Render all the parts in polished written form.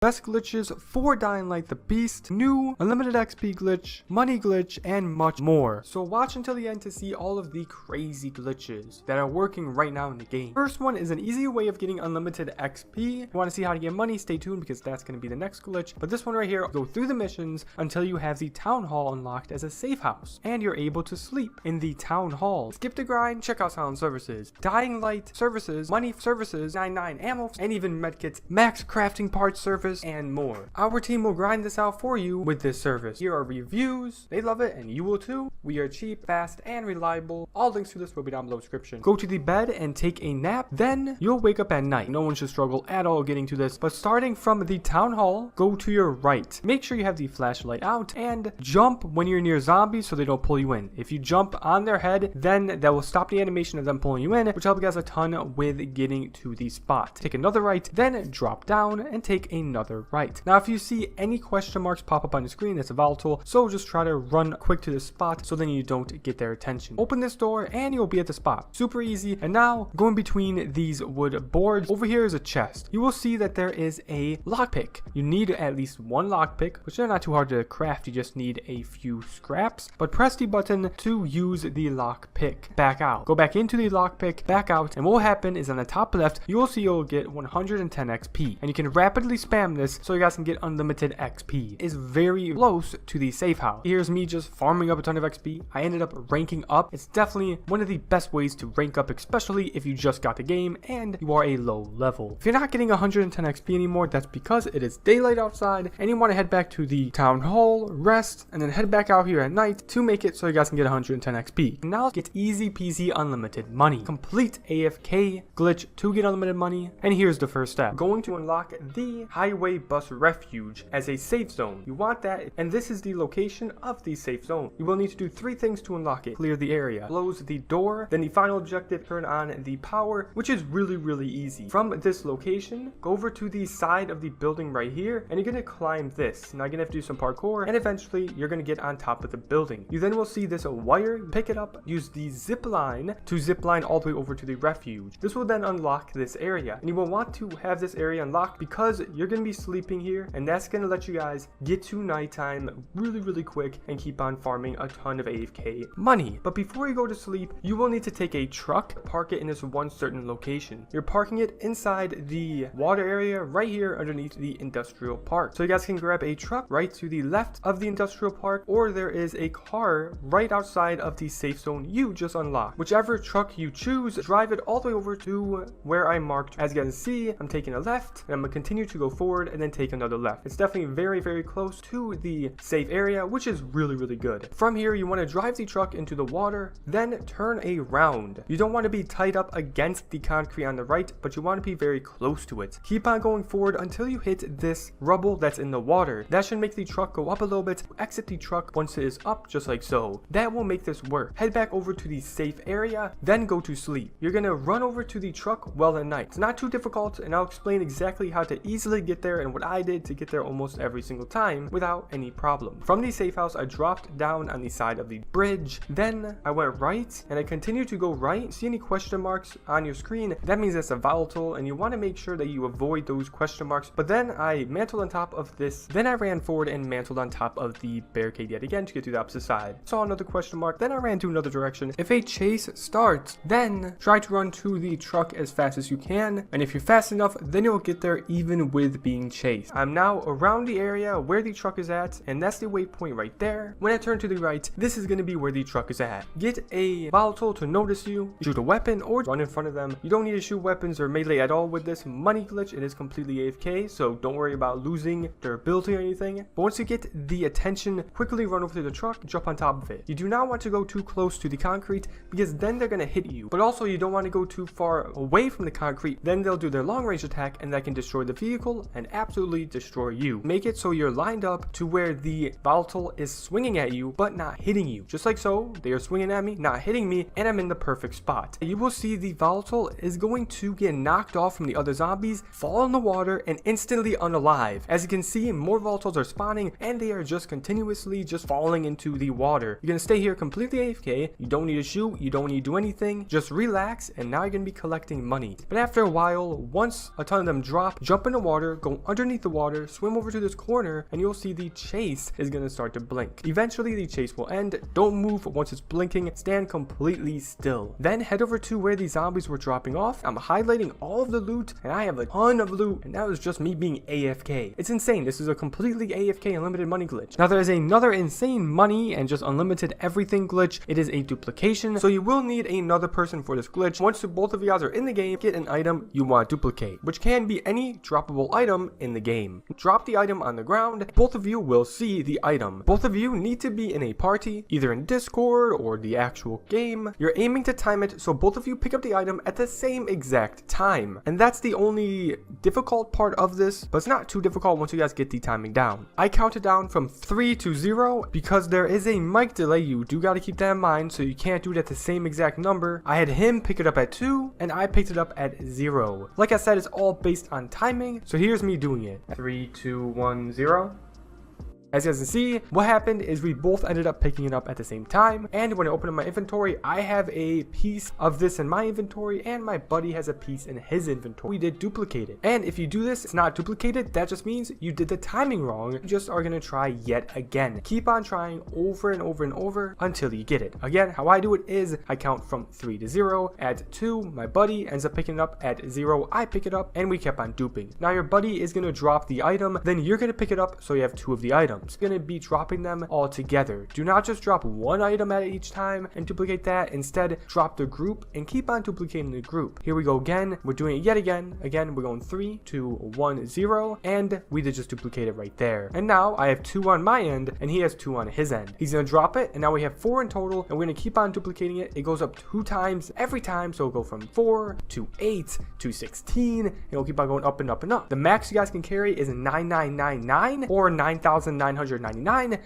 best glitches for Dying Light the Beast, new unlimited XP glitch, money glitch, and much more. So watch until the end to see all of the crazy glitches that are working right now in the game. First one is an easy way of getting unlimited XP. If you want to see how to get money, stay tuned because that's going to be the next glitch. But this one right here, go through the missions until you have the town hall unlocked as a safe house, and you're able to sleep in the town hall. Skip the grind, check out silent services, Dying Light services, money services, 99 ammo, and even medkits, max crafting parts service, and more. Our team will grind this out for you with this service. Here are reviews. They love it and you will too. We are cheap, fast, and reliable. All links to this will be down below in the description. Go to the bed and take a nap. Then you'll wake up at night. No one should struggle at all getting to this. But starting from the town hall, go to your right. Make sure you have the flashlight out and jump when you're near zombies so they don't pull you in. If you jump on their head, then that will stop the animation of them pulling you in, which helps you guys a ton with getting to the spot. Take another right, then drop down and take another right. Now if you see any question marks pop up on the screen, that's a volatile, so just try to run quick to the spot so then you don't get their attention. Open this door and you'll be at the spot. Super easy. And now going between these wood boards, over here is a chest. You will see that there is a lockpick. You need at least one lockpick, which they're not too hard to craft. You just need a few scraps, but press the button to use the lockpick. Back out. Go back into the lockpick, back out, and what will happen is on the top left, you will see you'll get 110 XP, and you can rapidly spam this so you guys can get unlimited XP. It's very close to the safe house. Here's me just farming up a ton of XP. I ended up ranking up. It's definitely one of the best ways to rank up, especially if you just got the game and you are a low level. If you're not getting 110 XP anymore, that's because it is daylight outside and you want to head back to the town hall, rest, and then head back out here at night to make it so you guys can get 110 XP. And now get easy peasy unlimited money. Complete AFK glitch to get unlimited money, and here's the first step. Going to unlock the highway bus refuge as a safe zone. You want that, and this is the location of the safe zone. You will need to do 3 things to unlock it. Clear the area, close the door, then the final objective, turn on the power, which is really easy. From this location, go over to the side of the building right here, and you're gonna climb this. Now you're gonna have to do some parkour, and eventually you're gonna get on top of the building. You then will see this wire, pick it up, use the zip line to zip line all the way over to the refuge. This will then unlock this area, and you will want to have this area unlocked because you're gonna be sleeping here, and that's gonna let you guys get to nighttime really quick and keep on farming a ton of AFK money. But before you go to sleep, you will need to take a truck, park it in this one certain location. You're parking it inside the water area right here underneath the industrial park. So you guys can grab a truck right to the left of the industrial park, or there is a car right outside of the safe zone you just unlocked. Whichever truck you choose, drive it all the way over to where I marked. As you guys can see, I'm taking a left and I'm gonna continue to go forward and then take another left. It's definitely very close to the safe area, which is really good. From here, you want to drive the truck into the water, then turn around. You don't want to be tied up against the concrete on the right, but you want to be very close to it. Keep on going forward until you hit this rubble that's in the water. That should make the truck go up a little bit. Exit the truck once it is up, just like so. That will make this work. Head back over to the safe area, then go to sleep. You're gonna run over to the truck well at night. It's not too difficult, and I'll explain exactly how to easily get there and what I did to get there almost every single time without any problem. From the safe house, I dropped down on the side of the bridge, then I went right and I continued to go right. See any question marks on your screen? That means that's a volatile, and you want to make sure that you avoid those question marks. But then I mantled on top of this, then I ran forward and mantled on top of the barricade yet again to get to the opposite side. Saw another question mark, then I ran to another direction. If a chase starts, then try to run to the truck as fast as you can, and if you're fast enough, then you'll get there even with being chased. I'm now around the area where the truck is at, and that's the waypoint right there. When I turn to the right, this is going to be where the truck is at. Get a volatile to notice you, shoot a weapon, or run in front of them. You don't need to shoot weapons or melee at all with this money glitch. It is completely AFK, so don't worry about losing durability or anything. But once you get the attention, quickly run over to the truck, jump on top of it. You do not want to go too close to the concrete because then they're going to hit you. But also you don't want to go too far away from the concrete, then they'll do their long range attack and that can destroy the vehicle and absolutely destroy you. Make it so you're lined up to where the volatile is swinging at you but not hitting you. Just like so, they are swinging at me, not hitting me, and I'm in the perfect spot. You will see the volatile is going to get knocked off from the other zombies, fall in the water, and instantly unalive. As you can see, more volatiles are spawning and they are just continuously just falling into the water. You're gonna stay here completely AFK. You don't need to shoot, you don't need to do anything, just relax, and now you're gonna be collecting money. But after a while, once a ton of them drop, jump in the water, go go underneath the water, swim over to this corner, and you'll see the chase is going to start to blink. Eventually the chase will end. Don't move once it's blinking, stand completely still. Then head over to where the zombies were dropping off. I'm highlighting all of the loot, and I have a ton of loot, and that was just me being AFK. It's insane. This is a completely AFK unlimited money glitch. Now there is another insane money and just unlimited everything glitch. It is a duplication, so you will need another person for this glitch. Once both of you guys are in the game, get an item you want to duplicate, which can be any droppable item in the game. Drop the item on the ground. Both of you will see the item. Both of you need to be in a party, either in Discord or the actual game. You're aiming to time it so both of you pick up the item at the same exact time. And that's the only difficult part of this, but it's not too difficult once you guys get the timing down. I counted down from 3 to 0 because there is a mic delay. You do got to keep that in mind, so you can't do it at the same exact number. I had him pick it up at 2 and I picked it up at 0. Like I said, it's all based on timing, so here's me doing it. 3, 2, 1, 0. As you guys can see, what happened is we both ended up picking it up at the same time, and when I open up my inventory, I have a piece of this in my inventory and my buddy has a piece in his inventory. We did duplicate it, and if you do this, it's not duplicated. That just means you did the timing wrong. You just are going to try yet again. Keep on trying over and over and over until you get it. Again, how I do it is I count from 3 to 0. At 2, my buddy ends up picking it up. At 0, I pick it up, and we kept on duping. Now your buddy is going to drop the item, then you're going to pick it up, so you have 2 of the items. Going to be dropping them all together. Do not just drop one item at each time and duplicate that. Instead, drop the group and keep on duplicating the group. Here we go again. We're doing it yet again. Again, we're going 3, 2, 1, 0, and we did just duplicate it right there. And now I have 2 on my end and he has 2 on his end. He's going to drop it, and now we have 4 in total, and we're going to keep on duplicating it. It goes up 2 times every time, so it'll go from 4 to 8 to 16, and it'll keep on going up and up and up. The max you guys can carry is 9999 or 9999.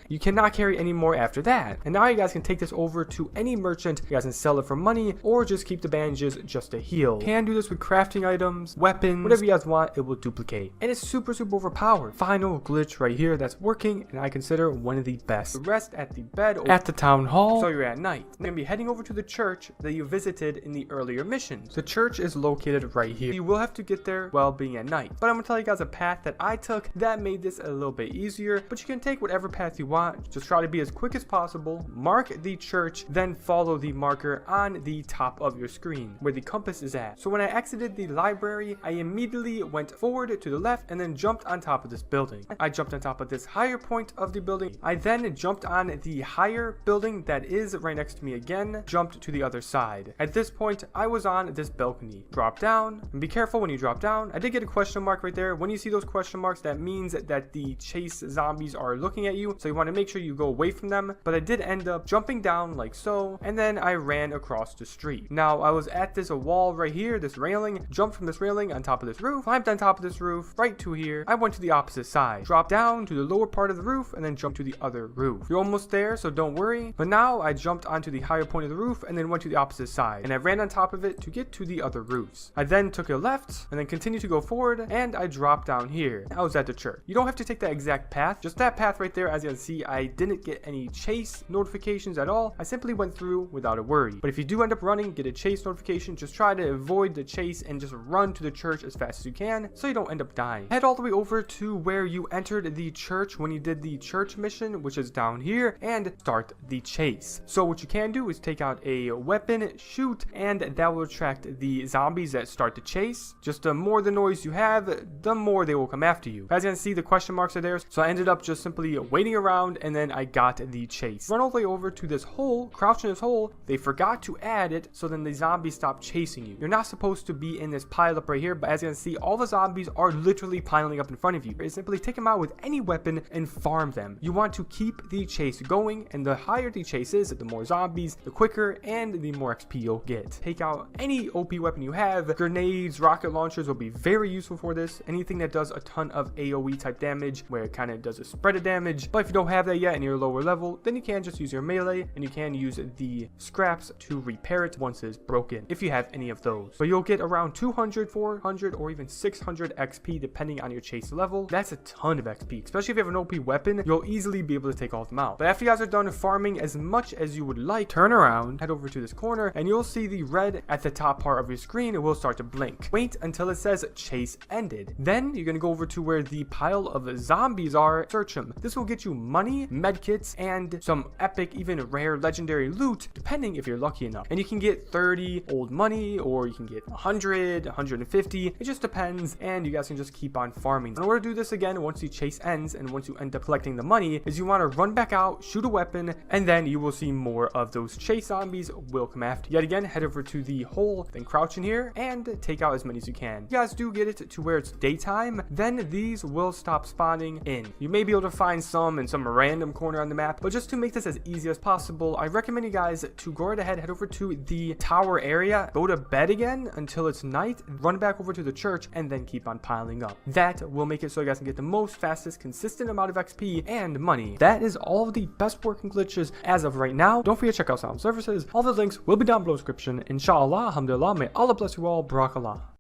You cannot carry any more after that. And now you guys can take this over to any merchant. You guys can sell it for money or just keep the bandages just to heal. You can do this with crafting items, weapons, whatever you guys want, it will duplicate. And it's super overpowered. Final glitch right here that's working, and I consider one of the best. Rest at the bed at the town hall, so you're at night. You're gonna be heading over to the church that you visited in the earlier missions. The church is located right here. You will have to get there while being at night, but I'm gonna tell you guys a path that I took that made this a little bit easier. But you can take whatever path you want. Just try to be as quick as possible. Mark the church, then follow the marker on the top of your screen where the compass is at. So when I exited the library, I immediately went forward to the left and then jumped on top of this building. I jumped on top of this higher point of the building. I then jumped on the higher building that is right next to me again, jumped to the other side. At this point, I was on this balcony. Drop down, and be careful when you drop down. I did get a question mark right there. When you see those question marks, that means that the chase zombies are looking at you, so you want to make sure you go away from them. But I did end up jumping down like so, and then I ran across the street. Now I was at this wall right here, this railing, jumped from this railing on top of this roof, climbed on top of this roof right to here. I went to the opposite side, dropped down to the lower part of the roof, and then jumped to the other roof. You're almost there, so don't worry. But now I jumped onto the higher point of the roof and then went to the opposite side, and I ran on top of it to get to the other roofs. I then took a left and then continued to go forward, and I dropped down here. I was at the church. You don't have to take that exact path, just that path right there. As you can see, I didn't get any chase notifications at all. I simply went through without a worry. But if you do end up running, get a chase notification, just try to avoid the chase and just run to the church as fast as you can so you don't end up dying. Head all the way over to where you entered the church when you did the church mission, which is down here, and start the chase. So what you can do is take out a weapon, shoot, and that will attract the zombies that start the chase. Just the more the noise you have, the more they will come after you. As you can see, the question marks are there, so I ended up just simply waiting around, and then I got the chase. Run all the way over to this hole, crouch in this hole. They forgot to add it, so then the zombies stop chasing you. You're not supposed to be in this pile up right here, but as you can see, all the zombies are literally piling up in front of you. You simply take them out with any weapon and farm them. You want to keep the chase going, and the higher the chase is, the more zombies, the quicker, and the more XP you'll get. Take out any OP weapon you have. Grenades, rocket launchers will be very useful for this. Anything that does a ton of AoE type damage, where it kind of does a spread credit damage. But if you don't have that yet and you're lower level, then you can just use your melee and you can use the scraps to repair it once it's broken, if you have any of those. But you'll get around 200, 400, or even 600 XP depending on your chase level. That's a ton of XP, especially if you have an OP weapon. You'll easily be able to take all of them out. But after you guys are done farming as much as you would like, turn around, head over to this corner, and you'll see the red at the top part of your screen. It will start to blink. Wait until it says chase ended. Then you're gonna go over to where the pile of zombies are, search them. This will get you money, medkits, and some epic, even rare, legendary loot, depending if you're lucky enough. And you can get 30 old money, or you can get 100, 150. It just depends, and you guys can just keep on farming. In order to do this again, once the chase ends and once you end up collecting the money, is you want to run back out, shoot a weapon, and then you will see more of those chase zombies will come after you. Yet again, head over to the hole, then crouch in here and take out as many as you can. If you guys do get it to where it's daytime, then these will stop spawning in. You may be able to find some in some random corner on the map, but just to make this as easy as possible, I recommend you guys to go right ahead, head over to the tower area, go to bed again until it's night, run back over to the church, and then keep on piling up. That will make it so you guys can get the most, fastest, consistent amount of XP and money. That is all of the best working glitches as of right now. Don't forget to check out some services. All the links will be down below in the description. Inshallah, alhamdulillah, may Allah bless you all. Barakallah.